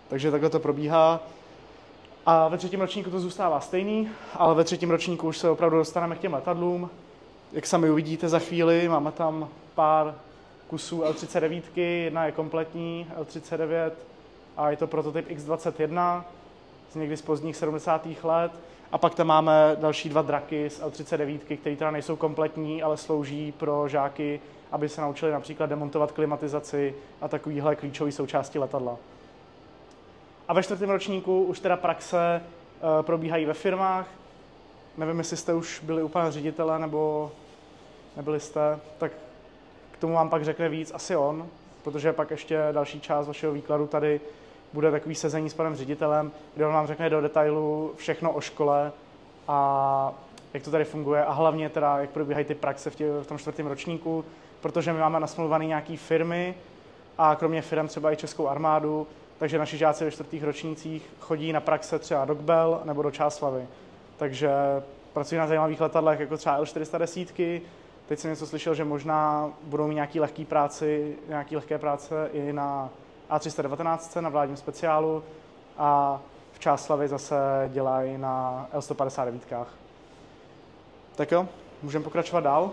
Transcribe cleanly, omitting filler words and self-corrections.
Takže takhle to probíhá. A ve třetím ročníku to zůstává stejný, ale ve třetím ročníku už se opravdu dostaneme k těm letadlům. Jak sami uvidíte za chvíli, máme tam pár kusů L-39, jedna je kompletní L-39 a je to prototyp X-21 z někdy z pozdních 70. let. A pak tam máme další dva draky z L-39, které teda nejsou kompletní, ale slouží pro žáky, aby se naučili například demontovat klimatizaci a takovýhle klíčové součásti letadla. A ve čtvrtém ročníku už teda praxe probíhají ve firmách. Nevím, jestli jste už byli u pana ředitele, nebo nebyli jste, tak k tomu vám pak řekne víc asi on, protože pak ještě další část vašeho výkladu tady bude takový sezení s panem ředitelem, kde on vám řekne do detailu všechno o škole a jak to tady funguje a hlavně teda, jak probíhají ty praxe v tom čtvrtém ročníku, protože my máme nasmluvané nějaké firmy a kromě firm třeba i Českou armádu, takže naši žáci ve čtvrtých ročnících chodí na praxe třeba do Kbel nebo do Čáslavi. Takže pracují na zajímavých letadlech jako třeba L410. Teď jsem něco slyšel, že možná budou mít nějaké lehké práce i na A319 na vládním speciálu a v Čáslavi zase dělají na L159. Tak jo, můžeme pokračovat dál.